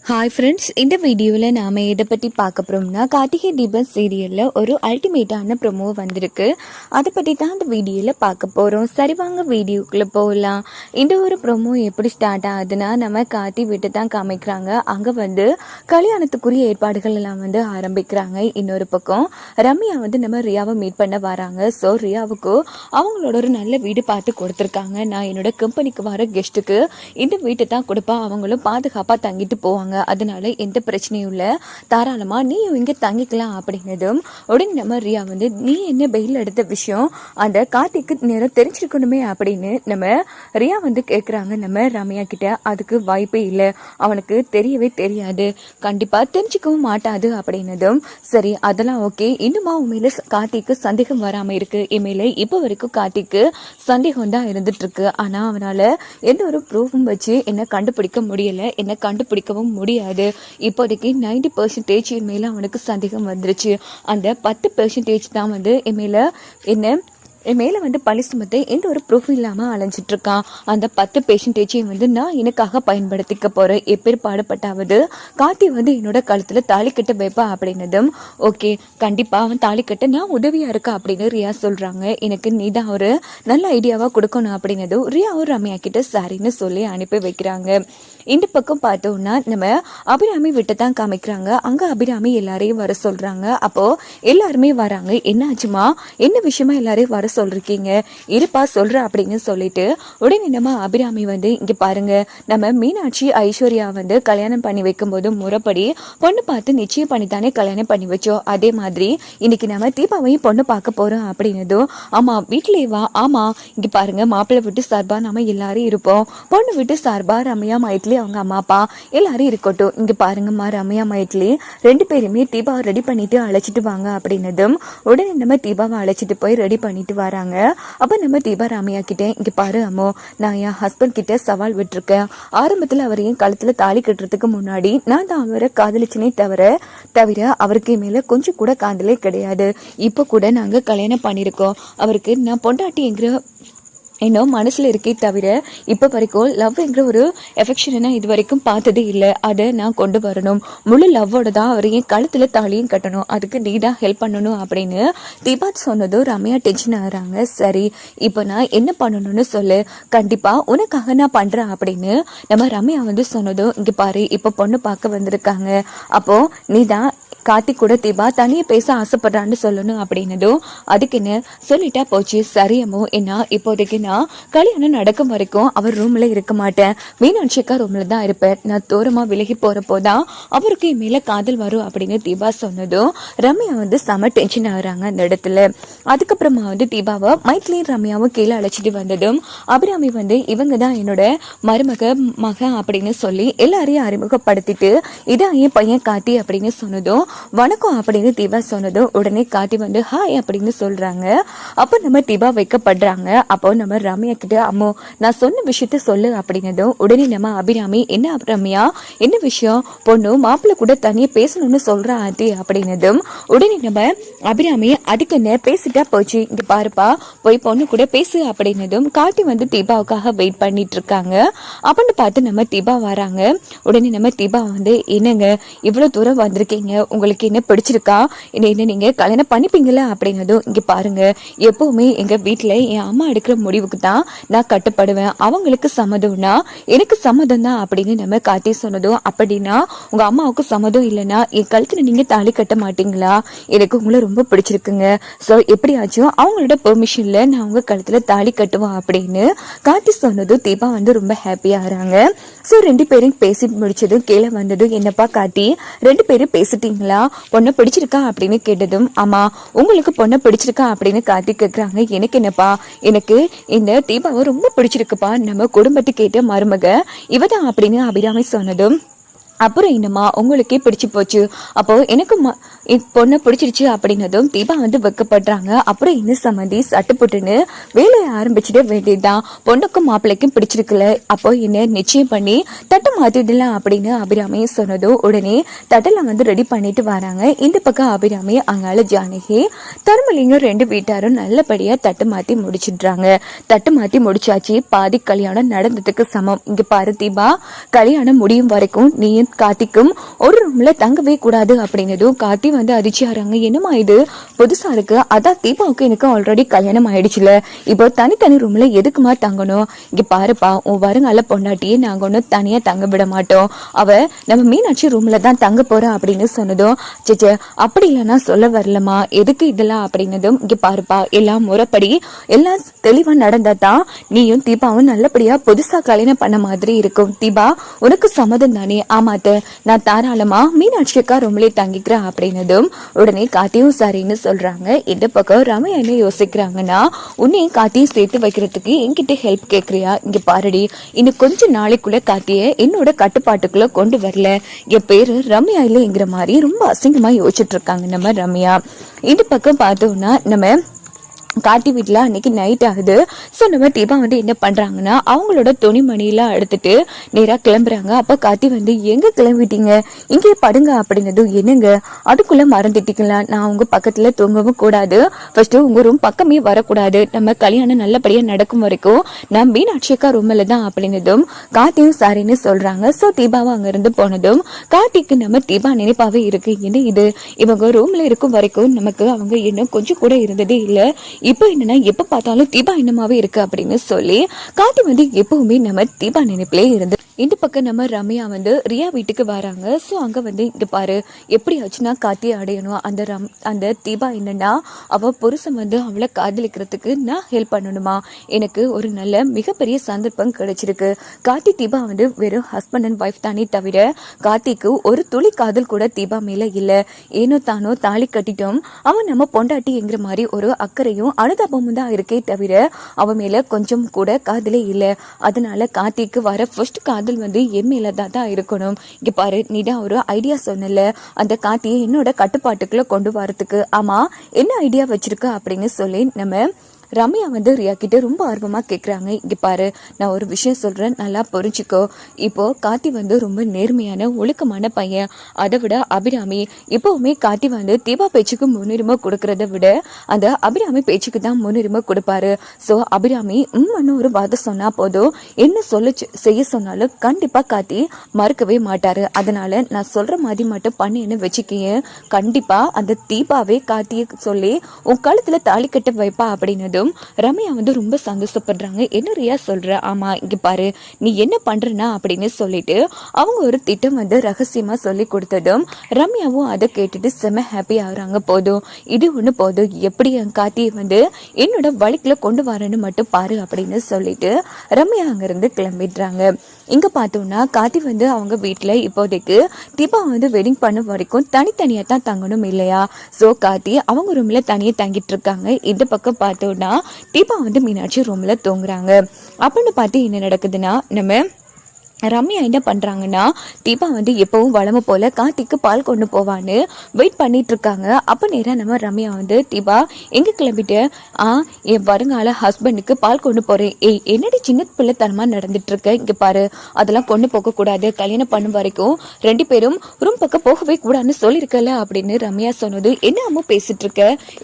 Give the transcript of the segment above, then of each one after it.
Hi friends, இந்த வீடியோவில் நாம் எதை பற்றி பார்க்க போகிறோம்னா கார்த்திகை தீபம் சீரியலில் ஒரு அல்டிமேட்டான ப்ரொமோ வந்திருக்கு. அதை பற்றி தான் இந்த வீடியோவில் பார்க்க போகிறோம். சரி வாங்க வீடியோக்குள்ளே போகலாம். இந்த ஒரு ப்ரொமோ எப்படி ஸ்டார்ட் ஆகுதுன்னா, நம்ம கார்த்தி வீட்டு தான் காமிக்கிறாங்க. அங்கே கல்யாணத்துக்குரிய ஏற்பாடுகள் எல்லாம் ஆரம்பிக்கிறாங்க. இன்னொரு பக்கம் ரம்யா நம்ம ரியாவை மீட் பண்ண வராங்க. ஸோ ரியாவுக்கு அவங்களோட ஒரு நல்ல வீடு பார்த்து கொடுத்துருக்காங்க. நான் என்னோட கம்பெனிக்கு வர கெஸ்ட்டுக்கு இந்த வீட்டை தான் கொடுப்பேன், அவங்களும் பாதுகாப்பாக தங்கிட்டு போவாங்க, அதனால எந்த பிரச்சனையும் இல்லை, தாராளமா நீ இங்க தங்கிக்கலாம் அப்படின்னதும் உடனே நம்ம ரியா நீ என்ன பெயில் எடுத்த விஷயம் அந்த கார்த்திக்கு நேரம் தெரிஞ்சிருக்கணுமே அப்படின்னு நம்ம ரியா கேட்குறாங்க நம்ம ரம்யா கிட்ட. அதுக்கு வாய்ப்பே இல்லை, அவனுக்கு தெரியவே தெரியாது, கண்டிப்பா தெரிஞ்சுக்கவும் மாட்டாது அப்படின்னதும் சரி அதெல்லாம் ஓகே, இன்னுமா உண்மையில கார்த்திக்கு சந்தேகம் வராம இருக்கு, என் இப்போ வரைக்கும் கார்த்திக்கு சந்தேகம் தான் இருந்துட்டு இருக்கு, ஆனா அவனால எந்த ஒரு ப்ரூஃபும் வச்சு என்ன கண்டுபிடிக்க முடியல, என்ன கண்டுபிடிக்கவும் முடியாது. இப்போதைக்கு 90% என் மேல அவனுக்கு சந்தேகம் வந்துருச்சு. அந்த 10% தான் என் மேல பழி சுமத்தை எந்த ஒரு ப்ரூஃபும் இல்லாம அலைஞ்சிட்டு இருக்கான். அந்த 10% நான் எனக்காக பயன்படுத்திக்க போறேன். எப்பேற்பாடுபட்டாவது கார்த்தி என்னோட கழுத்துல தாலி கட்ட வைப்பா அப்படின்னதும் ஓகே, கண்டிப்பா அவன் தாலி கட்ட நான் உதவியா இருக்கா அப்படின்னு ரியா சொல்றாங்க. எனக்கு நீதான் ஒரு நல்ல ஐடியாவா கொடுக்கணும் அப்படின்னதும் ரியாவும் ரம்யா கிட்ட சரின்னு சொல்லி அனுப்பி வைக்கிறாங்க. இந்த பக்கம் பார்த்தோம்னா நம்ம அபிராமி விட்டு தான் காமிக்கிறாங்க. அங்க அபிராமி எல்லாரையும் வர சொல்றாங்க. அப்போ எல்லாருமே வராங்க. என்ன ஆச்சுமா, என்ன விஷயமா எல்லாரையும் வர சொல்றீங்க, இருப்பா சொல்ற அப்படின்னு சொல்லிட்டு உடனே நம்ம அபிராமி இங்க பாருங்க, நம்ம மீனாட்சி ஐஸ்வர்யா கல்யாணம் பண்ணி வைக்கும் போது முறைப்படி பொண்ணு பார்த்து நிச்சயம் பண்ணித்தானே கல்யாணம் பண்ணி வச்சோம், அதே மாதிரி இன்னைக்கு நம்ம தீபாவையும் பொண்ணு பார்க்க போறோம் அப்படின்னதும் ஆமா வீட்டிலே வா, ஆமா இங்க பாருங்க மாப்பிள்ளை வீட்டு சார்பா நம்ம எல்லாரும் இருப்போம், பொண்ணு வீட்டு சார்பா ரம்யா மைட்லி அவங்க அம்மா அப்பா எல்லாரும் இருக்கட்டும், இங்க பாருங்கம்மா ரம்யா மைட்லி 2 பேருமே தீபாவை ரெடி பண்ணிட்டு அழைச்சிட்டு வாங்க அப்படின்னதும் உடனே நம்ம தீபாவை அழைச்சிட்டு போய் ரெடி பண்ணிட்டு வராங்க. அப்ப நம்ம தீபா ரம்யா கிட்டே இங்க பாரு அம்மோ, நான் என் ஹஸ்பண்ட் கிட்ட சவால் விட்டுருக்கேன், ஆரம்பத்துல அவர் என் கழுத்துல தாலி கட்டுறதுக்கு முன்னாடி நான் தான் அவரை காதலிச்சனே தவிர அவருக்கு மேல கொஞ்சம் கூட காதலே கிடையாது. இப்ப கூட நாங்க கல்யாணம் பண்ணிருக்கோம், அவருக்கு நான் பொண்டாட்டிங்கிற இன்னும் மனசுல இருக்கே தவிர இப்ப வரைக்கும் லவ்ங்கிற ஒரு எஃபெக்ஷனை இது வரைக்கும் பார்த்ததே இல்லை. அதை நான் கொண்டு வரணும், முழு லவ்வோட தான் அவர் என் கழுத்துல தாலியும் கட்டணும், அதுக்கு நீ தான் ஹெல்ப் பண்ணணும் அப்படின்னு தீபா சொன்னதும் ரம்யா டென்ஷன் ஆகுறாங்க. சரி இப்போ நான் என்ன பண்ணணும்னு சொல்லு, கண்டிப்பா உனக்காக நான் பண்றேன் அப்படின்னு நம்ம ரம்யா சொன்னதும் இங்க பாரு இப்ப பொண்ணு பார்க்க வந்திருக்காங்க, அப்போ நீ தான் கார்த்திக் கூட தீபா தனியே பேச ஆசைப்படுறான்னு சொல்லணும் அப்படின்னதும் அதுக்கு என்ன சொல்லிட்டா போச்சு. சரியமோ, என்ன இப்போதைக்கு நான் கல்யாணம் நடக்கும் வரைக்கும் அவர் ரூம்ல இருக்க மாட்டேன், மீனாட்சிக்கா ரூம்ல தான் இருப்பேன், நான் தூரமா விலகி போறப்போதான் அவருக்கு என் மேல காதல் வரும் அப்படின்னு தீபா சொன்னதும் ரம்யா செம டென்ஷன் ஆகுறாங்க அந்த இடத்துல. அதுக்கப்புறமா தீபாவை மைட்லியும் ரம்யாவும் கீழே அழைச்சிட்டு வந்ததும் அபிராமி இவங்க தான் என்னோட மகன் அப்படின்னு சொல்லி எல்லாரையும் அறிமுகப்படுத்திட்டு இதான் என் பையன் கார்த்தி அப்படின்னு சொன்னதும் வணக்கம் அப்படின்னு தீபா சொன்னதும் உடனே காட்டி ஹாய் அப்படின்னு சொல்றாங்க. அப்போ நம்ம தீபா வைக்கப்படுறாங்க. அப்போ நம்ம ரம்யா கிட்ட அம்மோ நான் சொன்ன விஷயத்த சொல்லு அப்படின்னதும் உடனே நம்ம அபிராமி என்ன ரம்யா என்ன விஷயம், பொண்ணு மாப்பிள்ளை கூட தனியே பேசணும்னு சொல்றா ஆண்டி அப்படின்னதும் உடனே நம்ம அபிராமி அதுக்கு என்ன பேசிட்டா போச்சு, இங்க பாருப்பா போய் பொண்ணு கூட பேசு அப்படின்னதும் காட்டி தீபாவுக்காக வெயிட் பண்ணிட்டு இருக்காங்க. அப்படின்னு பார்த்து நம்ம தீபா வராங்க. உடனே நம்ம தீபா என்னங்க இவ்வளவு தூரம் வந்திருக்கீங்க, உங்களுக்கு என்ன பிடிச்சிருக்கா, என்ன நீங்க கல்யாணம் பண்ணிப்பீங்களா அப்படின்னதும் இங்க பாருங்க எப்பவுமே எங்க வீட்டுல என் அம்மா எடுக்கிற முடிவுக்கு தான் நான் கட்டுப்படுவேன், அவங்களுக்கு சம்மதம்னா எனக்கு சம்மதம் தான் அப்படின்னு நம்ம காட்டி சொன்னதும் அப்படின்னா உங்க அம்மாவுக்கு சம்மதம் இல்லைன்னா என் கழுத்துல நீங்க தாலி கட்ட மாட்டீங்களா, எனக்கு உங்களை ரொம்ப பிடிச்சிருக்குங்க, சோ எப்படியாச்சும் அவங்களோட பெர்மிஷன்ல நான் உங்க கழுத்துல தாலி கட்டுவேன் அப்படின்னு காட்டி சொன்னதும் தீபா ரொம்ப ஹாப்பியா ஆறாங்க. சோ 2 பேரும் பேசி முடிச்சதும் கீழே வந்ததும் என்னப்பா காட்டி 2 பேரும் பேசிட்டீங்களா, பொண்ணை பிடிச்சிருக்கா அப்படின்னு கேட்டதும் ஆமா உங்களுக்கு பொண்ணை பிடிச்சிருக்கா அப்படின்னு காட்டி கேட்கறாங்க. எனக்கு என்னப்பா, எனக்கு இந்த தீபாவை ரொம்ப பிடிச்சிருக்குப்பா, நம்ம குடும்பத்துக்கு கேட்ட மருமக இவதான் அப்படின்னு அபிராமி சொன்னதும் அப்புறம் என்னம்மா உங்களுக்கே பிடிச்சு போச்சு, அப்போ எனக்கு பொண்ணை பிடிச்சிருச்சு அப்படின்னதும் தீபா வெக்கப்படுறாங்க. அப்புறம் என்ன சம்மந்தி சட்டுப்புட்டுன்னு வேலையை ஆரம்பிச்சுட்டு வேண்டியதுதான், பொண்ணுக்கும் மாப்பிள்ளைக்கும் பிடிச்சிருக்குல்ல, அப்போ என்ன நிச்சயம் பண்ணி தட்டை மாத்திடலாம் அப்படின்னு அபிராமி சொன்னதும் உடனே தட்டெல்லாம் ரெடி பண்ணிட்டு வராங்க. இந்த பக்கம் அபிராமி அங்கால ஜானகி தருமலிங்க 2 வீட்டாரும் நல்லபடியா தட்டு மாத்தி முடிச்சிடுறாங்க. தட்டு மாத்தி முடிச்சாச்சு, பாதி கல்யாணம் நடந்ததுக்கு சமம். இங்க பாரு தீபா, கல்யாணம் முடியும் வரைக்கும் நீயும் கார்த்திக்கும் ஒரு ரூம்ல தங்கவே கூடாது அப்படின்னதும் கார்த்தி வந்து அதிர்ச்சி ஆறாங்க. என்னமா இது புதுசா இருக்கு, அதான் தீபாவுக்கு எனக்கு ஆல்ரெடி கல்யாணம் ஆயிடுச்சுல, இப்போ தனித்தனி ரூம்ல எதுக்குமா தங்கணும், இங்க பாருப்பா உன் வருங்கால பொண்டாட்டியே நாங்க ஒன்னும் தனியா தங்க விட மாட்டோம், அவ நம்ம மீனாட்சி ரூம்ல தான் தங்க போறோம் அப்படின்னு சொன்னதும் சேச்சே அப்படி இல்லைன்னா சொல்ல வரலமா, எதுக்கு இதெல்லாம் அப்படின்னதும் இங்க பாருப்பா எல்லாம் முறைப்படி எல்லாம் தெளிவா நடந்தா தான் நீயும் தீபாவும் நல்லபடியா புதுசா கல்யாணம் பண்ண மாதிரி இருக்கும். தீபா உனக்கு சம்மதம் தானே? ஆமாத்த நான் தாராளமா மீனாட்சி அக்கா ரூம்லயே தங்கிக்கிறேன் அப்படின்னதும் உடனே காத்தியும் சரின்னு சொல்றாங்க. இந்த பக்கம் ரம்யா என்ன யோசிக்கிறாங்கன்னா, உன்னையும் காத்தியும் சேர்த்து வைக்கிறதுக்கு என்கிட்ட ஹெல்ப் கேக்குறியா, இங்க பாருடி இன்னும் கொஞ்ச நாளைக்குள்ள காத்திய என்னோட கட்டுப்பாட்டுக்குள்ள கொண்டு வரல என் பேரு ரம்யா இல்லைங்கிற மாதிரி ரொம்ப அசிங்கமா யோசிச்சுட்டு இருக்காங்க நம்ம ரம்யா. இந்த பக்கம் பார்த்தோம்னா நம்ம கார்த்தி வீட்டில் அன்னைக்கு நைட் ஆகுது. ஸோ நம்ம தீபா வந்து என்ன பண்ணுறாங்கன்னா அவங்களோட துணிமணியெல்லாம் எடுத்துட்டு நேராக கிளம்புறாங்க. அப்போ கார்த்தி வந்து எங்கே கிளம்பிட்டீங்க, இங்கே படுங்க அப்படின்னதும் என்னங்க அதுக்குள்ளே மறந்துட்டீங்களா, நான் உங்கள் பக்கத்தில் தூங்கவும் கூடாது, ஃபர்ஸ்ட்டு உங்கள் ரூம் பக்கமே வரக்கூடாது, நம்ம கல்யாணம் நல்லபடியாக நடக்கும் வரைக்கும் நான் மீனாட்சி அக்கா ரூமில் தான் அப்படின்னதும் கார்த்தியும் சரின்னு சொல்கிறாங்க. ஸோ தீபாவும் அங்கேருந்து போனதும் கார்த்திக்கு நம்ம தீபா நினைப்பாவே இருக்கு, என்ன இது இவங்க ரூமில் இருக்கும் வரைக்கும் நமக்கு அவங்க இன்னும் கொஞ்சம் கூட இருந்ததே இல்லை, இப்போ என்னன்னா எப்ப பார்த்தாலும் தீபா என்னமாவே இருக்கு அப்படின்னு சொல்லி கார்த்தி வந்து எப்பவுமே நம்ம தீபா நினைப்பிலே இருந்து இந்த பக்கம் நம்ம ரம்யா வந்து ரியா வீட்டுக்கு வராங்க. ஸோ அங்க வந்து இங்க பாரு எப்படி ஆச்சுன்னா கார்த்தியை அடையணும், அந்த தீபா என்னன்னா அவ புருஷன் வந்து அவளை காதலிக்கிறதுக்கு நான் ஹெல்ப் பண்ணணுமா, எனக்கு ஒரு நல்ல மிகப்பெரிய சந்தர்ப்பம் கிடைச்சிருக்கு, கார்த்தி தீபா வந்து வெறும் ஹஸ்பண்ட் அண்ட் ஒய்ஃப் தானே தவிர கார்த்திக்கு ஒரு துளி காதல் கூட தீபா மேல இல்ல, ஏனோ தானோ தாலி கட்டிட்டோம் அவன் நம்ம பொண்டாட்டிங்கிற மாதிரி ஒரு அக்கறையும் அனுதாபமும் தான் இருக்கே தவிர அவன் மேல கொஞ்சம் கூட காதலே இல்ல, அதனால கார்த்திக்கு வர ஃபர்ஸ்ட் காதல் வந்து என் மேல தான் இருக்கணும், இங்க பாரு நீ தான் ஒரு ஐடியா சொன்னல அந்த கார்த்தியை என்னோட கட்டுப்பாட்டுக்குள்ள கொண்டு வரதுக்கு, ஆமா என்ன ஐடியா வச்சிருக்க அப்படின்னு சொல்லி நம்ம ரம்யா வந்து ரியா கிட்ட ரொம்ப ஆர்வமா கேக்குறாங்க. இங்க பாரு நான் ஒரு விஷயம் சொல்றேன் நல்லா புரிஞ்சுக்கோ, இப்போ கார்த்தி வந்து ரொம்ப நேர்மையான ஒழுக்கமான பையன், அதை விட அபிராமி எப்பவுமே கார்த்தி வந்து தீபா பேச்சுக்கு முன்னுரிமை கொடுக்கறத விட அந்த அபிராமி பேச்சுக்கு தான் முன்னுரிமை கொடுப்பாரு. ஸோ அபிராமி ஒரு வார்த்தை சொன்னா போதும் என்ன செய்ய சொன்னாலும் கண்டிப்பா கார்த்தி மறுக்கவே மாட்டாரு, அதனால நான் சொல்ற மாதிரி மட்டும் பண்ணேன்னு வச்சுக்கேன், கண்டிப்பா அந்த தீபாவே கார்த்தியை சொல்லி உன் கழுத்துல தாலி கட்ட வைப்பா அப்படின்னது ரம்யா வந்து ரொம்ப சந்தோஷப்படுறாங்க. என்ன ரியா சொல்ற, ஆமா இங்க பாரு நீ என்ன பண்றனா அப்படின்னு சொல்லிட்டு அவங்க ஒரு திட்டம் வந்து ரகசியமா சொல்லி கொடுத்ததும் ரம்யாவும் அதை கேட்டுட்டு செம ஹாப்பி ஆகுறாங்க. போதும் இது ஒண்ணு போதும், எப்படி என் கார்த்தியை வந்து என்னோட வழிக்குள்ள கொண்டு வரேன்னு மட்டும் பாரு அப்படின்னு சொல்லிட்டு ரம்யா அங்கிருந்து கிளம்பிடுறாங்க. இங்க பார்த்தோம்னா கார்த்தி வந்து அவங்க வீட்டுல இப்போதைக்கு தீபா வந்து வெட்டிங் பண்ண வரைக்கும் தனித்தனியா தான் தங்கணும் இல்லையா, சோ கார்த்தி அவங்க ரூம்ல தனியா தங்கிட்டு இருக்காங்க. இந்த பக்கம் பார்த்தோம்னா தீபா வந்து மீனாட்சி ரூம்ல தூங்குறாங்க. அப்படின்னு பார்த்து என்ன நடக்குதுன்னா நம்ம ரம்யா என்ன பண்றாங்கன்னா தீபா வந்து எப்பவும் வளமை போல கார்த்திக்கு பால் கொண்டு போவான்னு வெயிட் பண்ணிட்டு இருக்காங்க. அப்ப நேரம் நம்ம ரம்யா வந்து தீபா எங்க கிளம்பிட்டு, என் வருங்கால ஹஸ்பண்டுக்கு பால் கொண்டு போறேன், ஏய் என்னடி சின்ன பிள்ளைத்தனமா நடந்துட்டு இருக்க, இங்க பாரு அதெல்லாம் கொண்டு போக கூடாது, கல்யாணம் பண்ணும் வரைக்கும் 2 பேரும் ரூம் பக்கம் போகவே கூடாதுன்னு சொல்லிருக்கல அப்படின்னு ரம்யா சொன்னது. என்ன அம்மா பேசிட்டு இருக்க,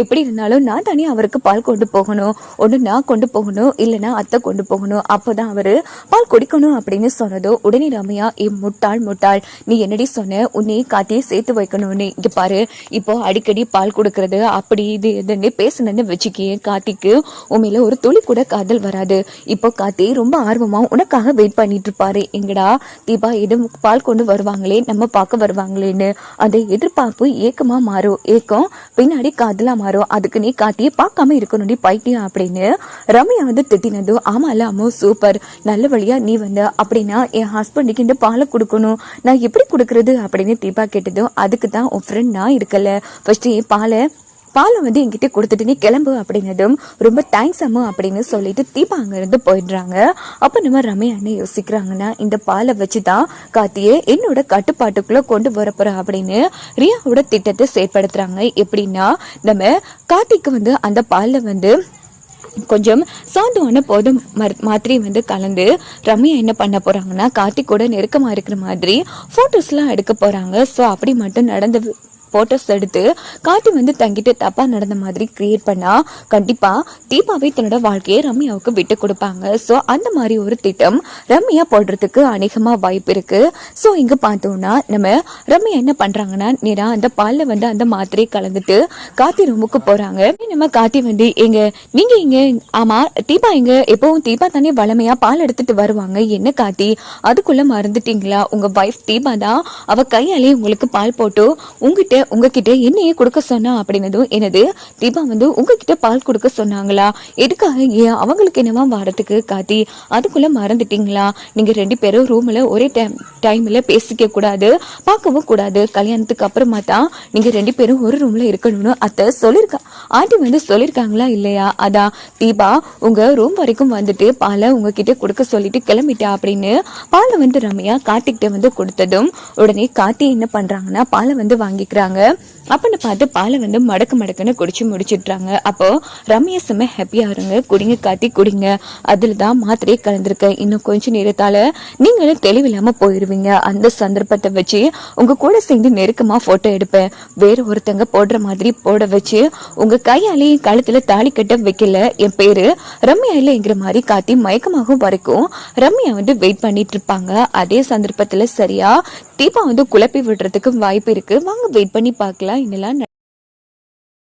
எப்படி இருந்தாலும் நான் தானே அவருக்கு பால் கொண்டு போகணும், ஒண்ணு நான் கொண்டு போகணும் இல்லைன்னா அத்தை கொண்டு போகணும், அப்போதான் அவரு பால் குடிக்கணும் அப்படின்னு சொன்னது. உடனே ரம்யா முட்டாள் நீ என்னடி சொன்ன, உன்னை கார்த்தியை சேர்த்து வைக்கணும்னு, இங்க பாரு இப்போ அடிக்கடி பால் கொடுக்கறது அப்படி இது பேசணும்னு வச்சுக்கே கார்த்திக்கு உண்மையில ஒரு துளி கூட காதல் வராது. இப்போ கார்த்தி ரொம்ப ஆர்வமா உனக்காக வெயிட் பண்ணிட்டு இருப்பாரு, எங்கடா தீபா எதுவும் பால் கொண்டு வருவாங்களே நம்ம பார்க்க வருவாங்களேன்னு, அந்த எதிர்பார்ப்பு ஏக்கமா மாறும், ஏக்கம் பின்னாடி காதலா மாறும், அதுக்கு நீ கார்த்தியை பார்க்காம இருக்கணும் பைத்தியம் அப்படின்னு ரம்யா வந்து திட்டினதும் ஆமால அம்மோ சூப்பர் நல்ல வழியா நீ வந்த, அப்படின்னா என் ஹஸ்பண்டுக்கு இந்த பாலை கொடுக்கணும், நான் எப்படி கொடுக்கறது அப்படின்னு தீபா கேட்டதும் அதுக்கு தான் உன் ஃப்ரெண்ட் நான் இருக்கல, ஃபர்ஸ்ட் என் பாலை வந்து என்கிட்ட கொடுத்துட்டு நீ கிளம்பு அப்படின்னதும் ரொம்ப தேங்க்ஸ் அம்மா அப்படின்னு சொல்லிட்டு தீபா அங்கிருந்து போயிடுறாங்க. அப்ப நம்ம ரம்யா என்ன யோசிக்கிறாங்கன்னா இந்த பாலை வச்சுதான் கார்த்தியை என்னோட கட்டுப்பாட்டுக்குள்ள கொண்டு வரப்போற அப்படின்னு ரியாவோட திட்டத்தை செயற்படுத்துறாங்க. எப்படின்னா நம்ம கார்த்திக்கு வந்து அந்த பால்ல வந்து கொஞ்சம் சாந்தமான போதும் மாத்திரை வந்து கலந்து ரம்யா என்ன பண்ண போறாங்கன்னா கார்த்திக் கூட நெருக்கமா இருக்கிற மாதிரி போட்டோஸ்லாம் எடுக்க போறாங்க. ஸோ அப்படி மட்டும் போட்டோஸ் எடுத்து காட்டி வந்து தங்கிட்டு தப்பா நடந்த மாதிரி கிரியேட் பண்ணா கண்டிப்பா தீபாவை தன்னோட வாழ்க்கையை ரம்யாவுக்கு விட்டு கொடுப்பாங்க. ஸோ அந்த மாதிரி ஒரு திட்டம் ரம்யா போடுறதுக்கு அநேகமா வாய்ப்பு இருக்கு. ஸோ இங்க பார்த்தோம்னா நம்ம ரம்யா என்ன பண்றாங்கன்னா நேரா அந்த பால்ல வந்து அந்த மாத்திரையை கலந்துட்டு கார்த்தி ரூமுக்கு போறாங்க. நம்ம கார்த்தி வந்து நீங்க இங்க ஆமா தீபா எங்க எப்பவும் தீபா தானே வளமையா பால் எடுத்துட்டு வருவாங்க, என்ன கார்த்தி அதுக்குள்ள மறந்துட்டீங்களா? உங்க வைஃப் தீபா தான் அவ கையாலே உங்களுக்கு பால் போட்டு உங்ககிட்ட என்னையே கொடுக்க சொன்னா அப்படின்னதும் என்னது தீபா வந்து உங்ககிட்ட பால் கொடுக்க சொன்னாங்களா? எதுக்காக? ஏன் அவங்களுக்கு என்னவா வாரத்துக்கு கார்த்தி அதுக்குள்ள மறந்துட்டீங்களா? நீங்க 2 பேரும் ரூம்ல ஒரே டைம்ல பேசிக்க கூடாது, பார்க்கவும் கூடாது. கல்யாணத்துக்கு அப்புறமா தான் நீங்க 2 பேரும் ஒரு ரூம்ல இருக்கணும்னு அத்தை சொல்லிருக்கா ஆண்டி வந்து சொல்லிருக்காங்களா இல்லையா? அதான் தீபா உங்க ரூம் வரைக்கும் வந்துட்டு பாலை உங்ககிட்ட கொடுக்க சொல்லிட்டு கிளம்பிட்டா அப்படின்னு பாலை வந்து ரம்யா கார்த்திகிட்ட வந்து கொடுத்ததும் உடனே கார்த்தி என்ன பண்றாங்கன்னா பாலை வந்து வாங்கிக்கிறாங்க. அப்படின்னு பார்த்து பாலை வந்து மடக்குன்னு குடிச்சு முடிச்சிடுறாங்க. அப்போ ரம்யா செம்ம ஹாப்பியா இருங்க, குடிங்க கார்த்தி குடிங்க, அதுல தான் மாத்திரையே கலந்துருக்கு, இன்னும் கொஞ்ச நேரத்தால நீங்களும் தெளிவில்லாம போயிருவீங்க. அந்த சந்தர்ப்பத்தை வச்சு உங்க கூட சேர்ந்து நெருக்கமா போட்டோ எடுப்பேன், வேற ஒருத்தங்க போடுற மாதிரி போட வச்சு உங்க கையாலே கழுத்துல தாலி கட்ட வைக்கல, என் பேரு ரம்யா இல்லைங்கிற மாதிரி காட்டி மயக்கமாகும் வரைக்கும் ரம்யா வந்து வெயிட் பண்ணிட்டு இருப்பாங்க. அதே சந்தர்ப்பத்துல சரியா தீபா வந்து குழப்பி விடுறதுக்கு வாய்ப்பு இருக்கு. வாங்க வெயிட் பண்ணி பார்க்கலாம். இன்னெல்லாம்